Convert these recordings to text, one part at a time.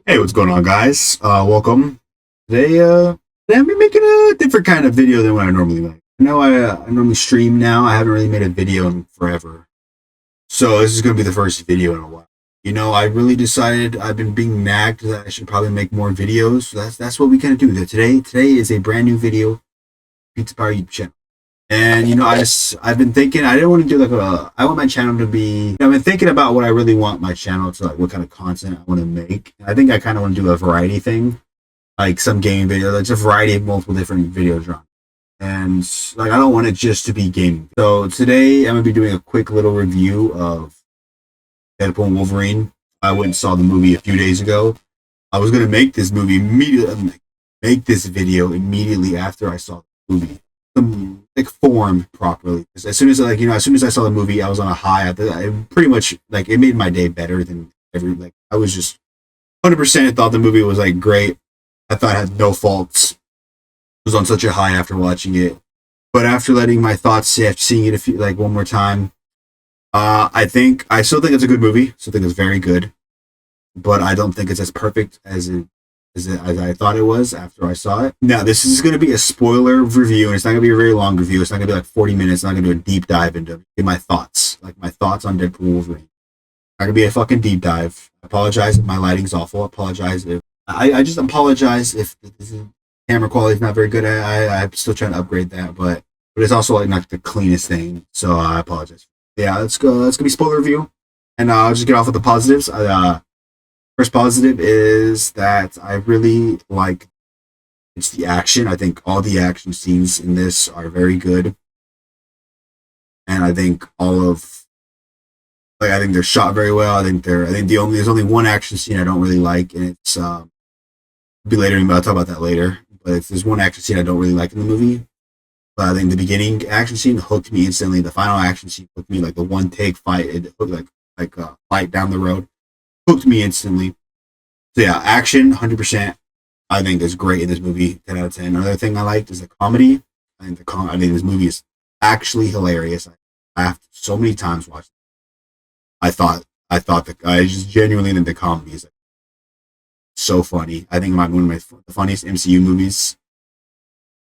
Hey, what's going on, guys? Welcome. Today I'm making a different kind of video than what I normally make. I normally stream now. I haven't really made a video in forever. So this is going to be the first video in a while. I really decided I've been being nagged that I should probably make more videos. So that's what we kind of do. Today is a brand new video, Pizza Power YouTube channel. And I've been thinking I didn't want to do I want my channel to be. I've been thinking about what I really want my channel to like, what kind of content I want to make. I think I kind of want to do a variety thing, like some game video, like just a variety of multiple different video genres. And like I don't want it just to be gaming. So today I'm gonna be doing a quick little review of Deadpool and Wolverine. I went and saw the movie a few days ago. I was gonna make this movie immediately, make this video immediately after I saw the movie. Like formed properly. As soon as as soon as I saw the movie, I was on a high. I pretty much like it made my day better than I was just 100% thought the movie was like great. I thought it had no faults. Was on such a high after watching it. But after letting my thoughts sit, after seeing it one more time, I still think it's a good movie. Still think it's very good, but I don't think it's as perfect as I thought it was after I saw it. Now, this is going to be a spoiler review, and it's not going to be a very long review. It's not going to be like 40 minutes. It's not going to do a deep dive into my thoughts, like my thoughts on Deadpool and Wolverine. It's not going to be a fucking deep dive. I apologize if my lighting's awful. I just apologize if the camera quality is not very good. I'm still trying to upgrade that, but it's also like not the cleanest thing, so I apologize. Yeah, let's go. Let's go be spoiler review, and I'll just get off with the positives. First positive is that I really like it's the action. I think all the action scenes in this are very good, and I think I think they're shot very well. There's only one action scene I don't really like, and it's be later. I'll talk about that later. But there's one action scene I don't really like in the movie. But I think the beginning action scene hooked me instantly. The final action scene hooked me, like the one take fight. It hooked like a fight down the road. Hooked me instantly. So yeah, action 100%. I think is great in this movie. 10 out of 10. Another thing I liked is the comedy. I think this movie is actually hilarious. I laughed so many times watching it. I just genuinely think the comedy is so funny. I think it might be one of the funniest MCU movies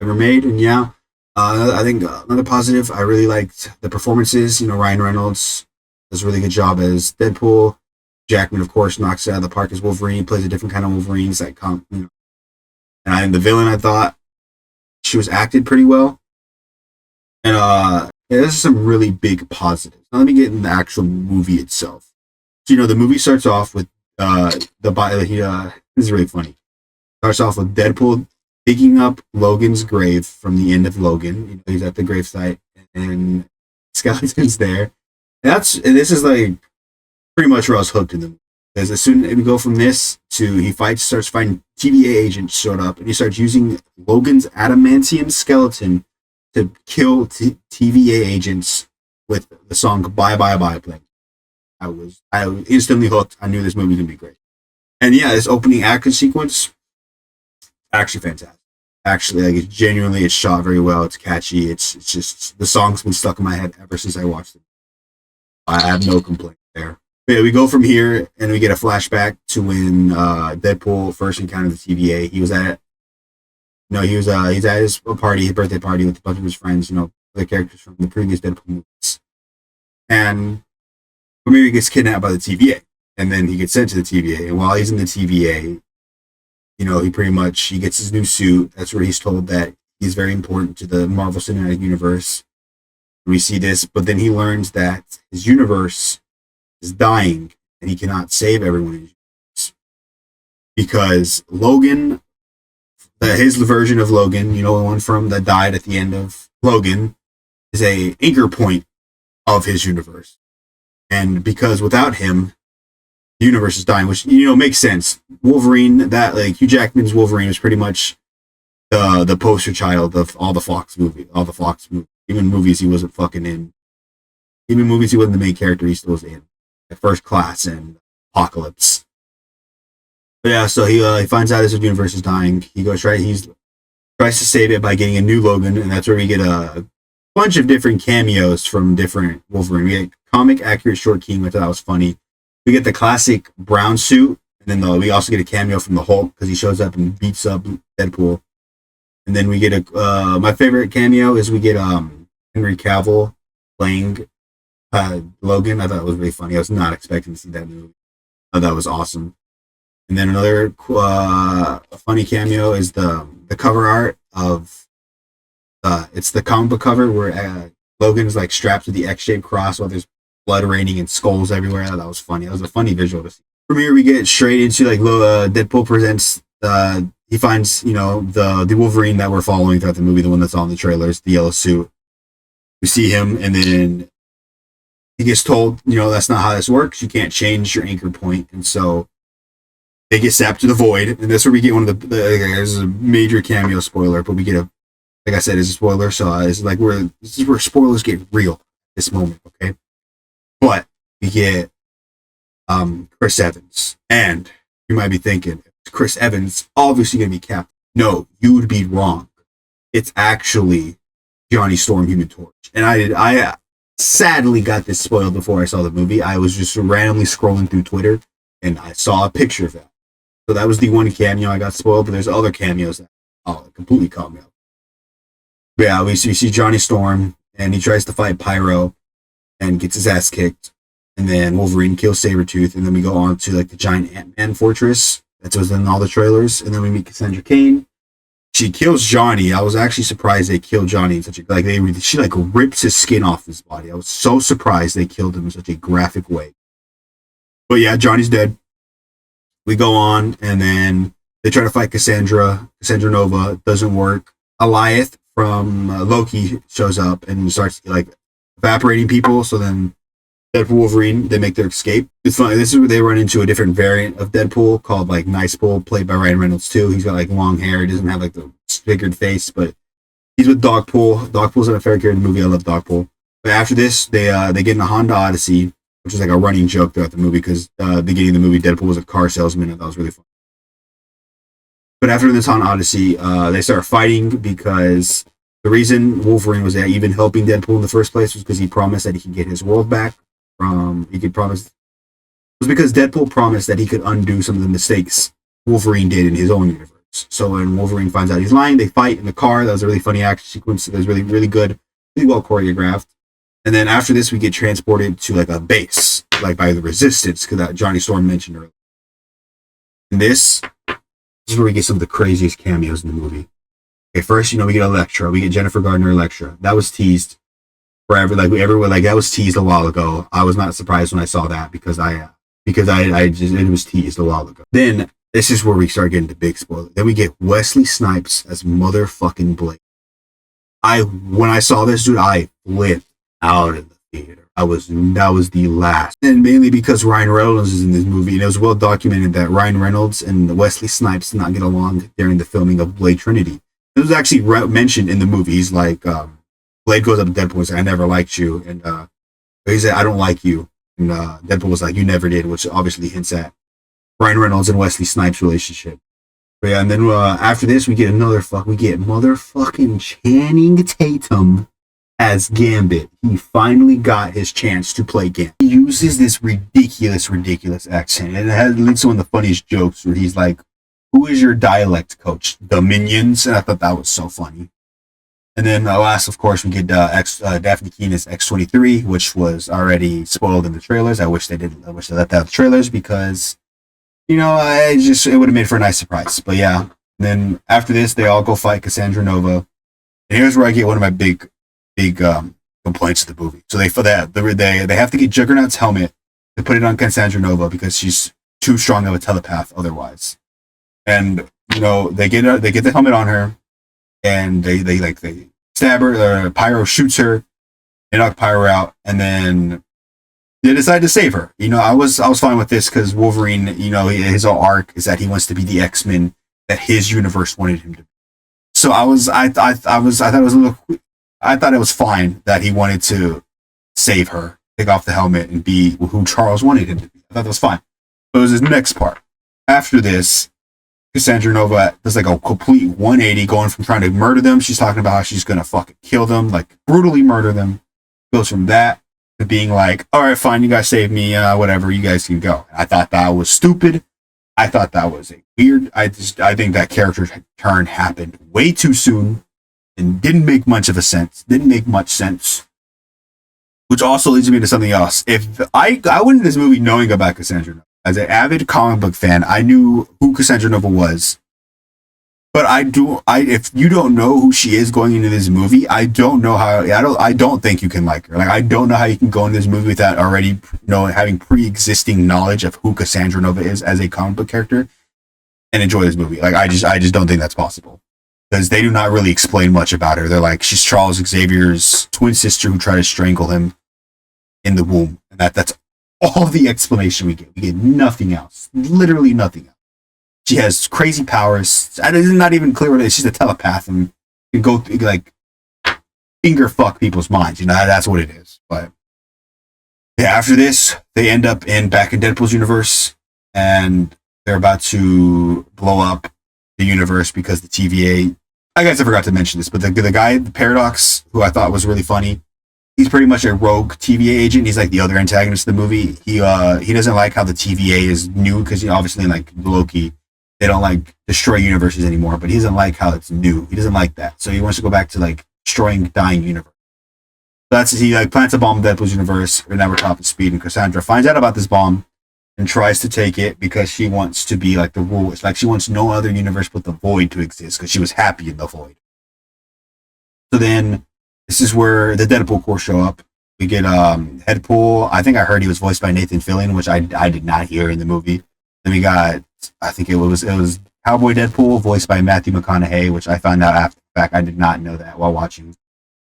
ever made. And yeah, I think another positive. I really liked the performances. Ryan Reynolds does a really good job as Deadpool. Jackman, of course, knocks it out of the park as Wolverine. He plays a different kind of Wolverine. And I think the villain, I thought she was acted pretty well. And yeah, there's some really big positives. Now let me get in the actual movie itself. So, the movie starts off with this is really funny. Starts off with Deadpool digging up Logan's grave from the end of Logan. He's at the gravesite and skeleton's there. And this is like pretty much where I was hooked in them. Because as soon as we go from this to he starts fighting TVA agents showed up, and he starts using Logan's adamantium skeleton to kill TVA agents with the song "Bye Bye Bye" playing. I was instantly hooked. I knew this movie was gonna be great. And yeah, this opening action sequence, actually fantastic. Actually, it's shot very well. It's catchy. It's just the song's been stuck in my head ever since I watched it. I have no complaint there. Yeah, we go from here and we get a flashback to when Deadpool first encountered the TVA. He's at his party, his birthday party with a bunch of his friends, the characters from the previous Deadpool movies. And maybe he gets kidnapped by the TVA, and then he gets sent to the TVA. And while he's in the TVA, he gets his new suit. That's where he's told that he's very important to the Marvel Cinematic Universe. We see this, but then he learns that his universe is dying and he cannot save everyone in his universe because Logan, his version of Logan, the one from that died at the end of Logan, is a anchor point of his universe, and because without him, the universe is dying, which makes sense. Wolverine, Hugh Jackman's Wolverine was pretty much the poster child of all the Fox movies, even movies he wasn't fucking in, even movies he wasn't the main character, he still was in. First Class and Apocalypse. But yeah, so he finds out his universe is dying. He tries to save it by getting a new Logan, and that's where we get a bunch of different cameos from different Wolverine. We get comic accurate Short King, which I thought was funny. We get the classic brown suit And then we also get a cameo from the Hulk because he shows up and beats up Deadpool. And then we get my favorite cameo is we get Henry Cavill playing Logan. I thought it was really funny. I was not expecting to see that movie. I thought it was awesome. And then another funny cameo is the cover art of it's the comic book cover where Logan's like strapped to the X-shaped cross while there's blood raining and skulls everywhere. I thought that was funny. That was a funny visual to see. From here we get straight into like Deadpool presents. He finds the Wolverine that we're following throughout the movie, the one that's on the trailers, the yellow suit. We see him, and then he gets told, that's not how this works. You can't change your anchor point, and so they get zapped to the void, and that's where we get one of this is a major cameo spoiler, but we get like I said, it's a spoiler, so it's like this is where spoilers get real at this moment, okay? But we get Chris Evans, and you might be thinking, Chris Evans obviously going to be Captain. No, you would be wrong. It's actually Johnny Storm, Human Torch, and I sadly got this spoiled before I saw the movie. I was just randomly scrolling through Twitter, and I saw a picture of that. So that was the one cameo I got spoiled, but there's other cameos that completely caught me up. But yeah, we see Johnny Storm, and he tries to fight Pyro, and gets his ass kicked. And then Wolverine kills Sabretooth, and then we go on to like the giant Ant-Man fortress. That's what's in all the trailers. And then we meet Cassandra Cain. She kills Johnny. I was actually surprised they killed Johnny in such a she rips his skin off his body. I was so surprised they killed him in such a graphic way. But yeah, Johnny's dead. We go on, and then they try to fight Cassandra Nova. Doesn't work. Alioth from Loki shows up and starts like evaporating people. So then Deadpool, Wolverine, they make their escape. It's funny. This is where they run into a different variant of Deadpool called like Nicepool, played by Ryan Reynolds too. He's got like long hair. He doesn't have like the figured face, but he's with Dogpool. Dogpool's not a fair character in the movie. I love Dogpool. But after this, they get in the Honda Odyssey, which is like a running joke throughout the movie because beginning of the movie, Deadpool was a car salesman, and that was really fun. But after this Honda Odyssey, they start fighting because the reason Wolverine was even helping Deadpool in the first place was because he promised that he could get his world back. It was because Deadpool promised that he could undo some of the mistakes Wolverine did in his own universe. So when Wolverine finds out he's lying, they fight in the car. That was a really funny action sequence. It was really, really good, really well choreographed. And then after this, we get transported to like a base, like by the Resistance, because that Johnny Storm mentioned earlier. And this is where we get some of the craziest cameos in the movie. Okay, first, we get Elektra. We get Jennifer Gardner Elektra. That was teased forever. Like everyone, like that was teased a while ago. I was not surprised when I saw that because it was teased a while ago. Then this is where we start getting the big spoiler. Then we get Wesley Snipes as motherfucking Blade. When I saw this dude, I flipped out of the theater. That was the last. And mainly because Ryan Reynolds is in this movie, and it was well documented that Ryan Reynolds and Wesley Snipes did not get along during the filming of Blade Trinity. It was actually mentioned in the movie. He's like, Blade goes up to Deadpool and says, "I never liked you," and he said, "I don't like you," and Deadpool was like, "You never did," which obviously hints at Ryan Reynolds and Wesley Snipes' relationship. But yeah, and then after this, we get motherfucking Channing Tatum as Gambit. He finally got his chance to play Gambit. He uses this ridiculous accent, and it leads to one of the funniest jokes where he's like, "Who is your dialect coach? The Minions?" And I thought that was so funny. And then last, of course, we get Daphne Keenan's X-23, which was already spoiled in the trailers. I wish they let that out the trailers because, it would have made for a nice surprise. But yeah, and then after this, they all go fight Cassandra Nova. And here's where I get one of my big complaints of the movie. So they have to get Juggernaut's helmet to put it on Cassandra Nova because she's too strong of a telepath otherwise. And they get the helmet on her, and they stab her. Pyro shoots her, they knock Pyro out, and then they decide to save her. I was fine with this because Wolverine, his whole arc is that he wants to be the X-Men that his universe wanted him to be. So I thought it was fine that he wanted to save her, take off the helmet, and be who Charles wanted him to be. I thought that was fine. But it was his next part. After this, Cassandra Nova does like a complete 180, going from trying to murder them. She's talking about how she's going to fucking kill them, like brutally murder them. Goes from that to being like, all right, fine, you guys saved me, whatever, you guys can go. I thought that was stupid. I thought that was a weird. I think that character turn happened way too soon and didn't make much of a sense. Didn't make much sense. Which also leads me to something else. If I went into this movie knowing about Cassandra Nova. As an avid comic book fan, I knew who Cassandra Nova was. But if you don't know who she is going into this movie, I don't think you can like her. Like, I don't know how you can go into this movie without already having pre-existing knowledge of who Cassandra Nova is as a comic book character and enjoy this movie. Like, I just don't think that's possible. Because they do not really explain much about her. They're like, she's Charles Xavier's twin sister who tried to strangle him in the womb. And that's all the explanation we get. We get nothing else. Literally nothing else. She has crazy powers. It's not even clear what it is. She's a telepath and can go like finger fuck people's minds. That's what it is. But yeah, after this, they end up back in Deadpool's universe, and they're about to blow up the universe because the TVA. I guess I forgot to mention this, but the guy, the Paradox, who I thought was really funny, he's pretty much a rogue TVA agent. He's like the other antagonist of the movie. He doesn't like how the TVA is new because obviously in like Loki, they don't like destroy universes anymore. But he doesn't like how it's new. He doesn't like that, so he wants to go back to like destroying dying universe. So he like plants a bomb in Deadpool's universe, and now we're top of speed. And Cassandra finds out about this bomb and tries to take it because she wants to be like the rule. It's like she wants no other universe but the Void to exist because she was happy in the Void. So then this is where the Deadpool Corps show up. We get Deadpool. I think I heard he was voiced by Nathan Fillion, which I did not hear in the movie. Then we got, I think it was Cowboy Deadpool, voiced by Matthew McConaughey, which I found out after the fact. I did not know that while watching. And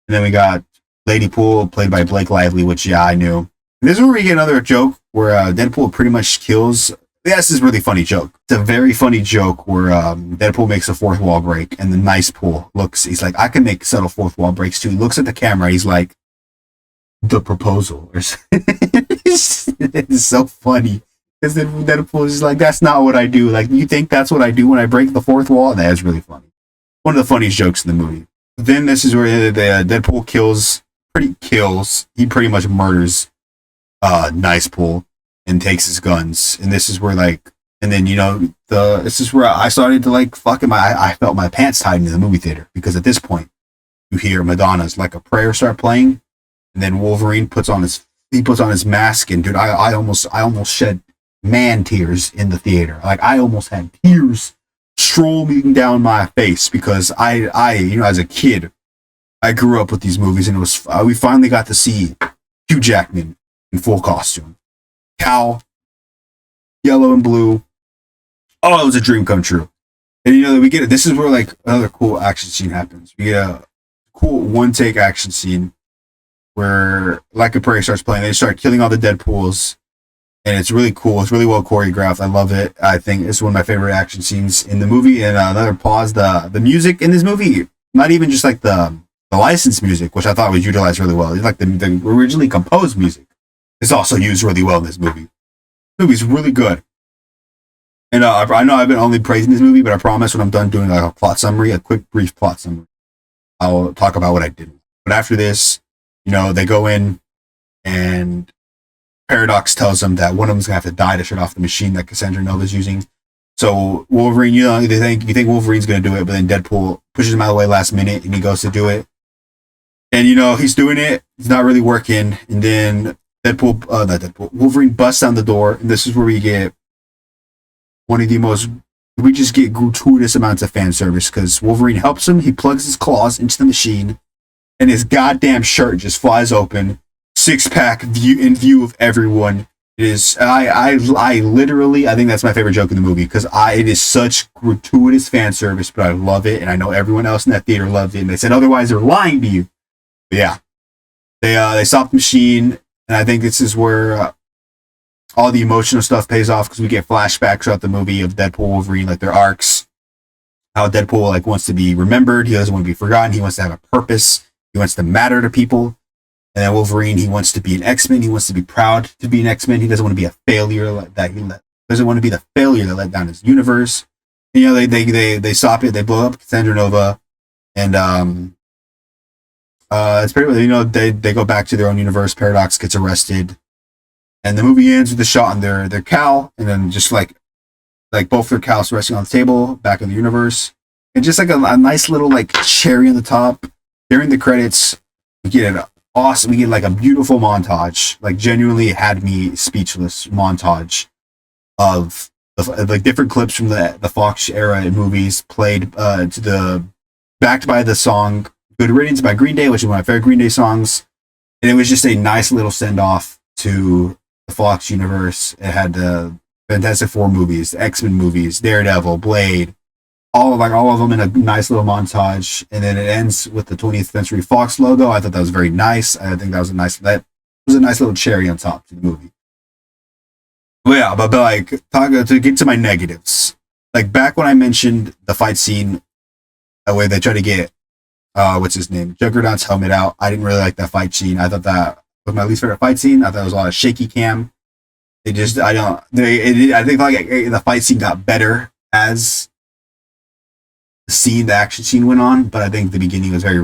then we got Lady Pool, played by Blake Lively, which I knew. And this is where we get another joke where Deadpool pretty much kills. Yeah, this is a really funny joke. It's a very funny joke where Deadpool makes a fourth wall break, and the nice Pool looks. He's like, I can make subtle fourth wall breaks too. He looks at the camera. He's like, the proposal. It's so funny because then Deadpool is like, that's not what I do. Like, you think that's what I do when I break the fourth wall? That is really funny. One of the funniest jokes in the movie. Then this is where the Deadpool kills. He pretty much murders Nice Pool and takes his guns. And this is where this is where I started to like fucking I felt my pants tighten in the movie theater because at this point you hear Madonna's Like a Prayer start playing, and then Wolverine puts on his mask, and dude, I almost shed man tears in the theater. Like, I almost had tears strolling down my face because I as a kid I grew up with these movies, and it was we finally got to see Hugh Jackman in full costume, cowl, yellow and blue. Oh, it was a dream come true. And we get it. This is where like another cool action scene happens. We get a cool one take action scene where Like a Prayer starts playing. They start killing all the Deadpools, and it's really cool. It's really well choreographed. I love it. I think it's one of my favorite action scenes in the movie. And another pause, the music in this movie, not even just like the licensed music, which I thought was utilized really well. It's like the originally composed music is also used really well in this movie. The movie's really good. And I know I've been only praising this movie, but I promise when I'm done doing like a plot summary, a quick, brief plot summary, I'll talk about what I did. But after this, they go in, and Paradox tells them that one of them's gonna have to die to shut off the machine that Cassandra Nova's using. So Wolverine, you think Wolverine's gonna do it, but then Deadpool pushes him out of the way last minute, and he goes to do it. And he's doing it. It's not really working. And then Wolverine busts down the door, and this is where we get we just get gratuitous amounts of fan service because Wolverine helps him. He plugs his claws into the machine, and his goddamn shirt just flies open, 6-pack in view of everyone. It is. I literally, I think that's my favorite joke in the movie because it is such gratuitous fan service, but I love it, and I know everyone else in that theater loved it. And they said otherwise, they're lying to you. But yeah, they stop the machine, and I think this is where all the emotional stuff pays off because we get flashbacks throughout the movie of Deadpool, Wolverine, like their arcs. How Deadpool like wants to be remembered. He doesn't want to be forgotten. He wants to have a purpose. He wants to matter to people. And then Wolverine, he wants to be an X-Men. He wants to be proud to be an X-Men. He doesn't want to be a failure doesn't want to be the failure that let down his universe. They stop it. They blow up Cassandra Nova, and it's pretty much they go back to their own universe. Paradox gets arrested, and the movie ends with a shot on their cowl, and then just like like both their cows resting on the table, back in the universe, and just like a nice little like cherry on the top. During the credits, we get an awesome, we get like a beautiful montage, like genuinely had me speechless montage of like different clips from the Fox era movies played to the backed by the song "Good Riddance" by Green Day, which is one of my favorite Green Day songs, and it was just a nice little send off to the Fox universe. It had the Fantastic Four movies, the X-Men movies, Daredevil, Blade, all of them in a nice little montage, and then it ends with the 20th Century Fox logo. I thought that was very nice. I think that was a nice little cherry on top to the movie. But yeah, but like to get to my negatives, like back when I mentioned the fight scene where they try to get what's his name, Juggernaut's helmet out. I didn't really like that fight scene. I thought that was my least favorite fight scene. I thought it was a lot of shaky cam. I think like the fight scene got better as the action scene went on, but I think the beginning was very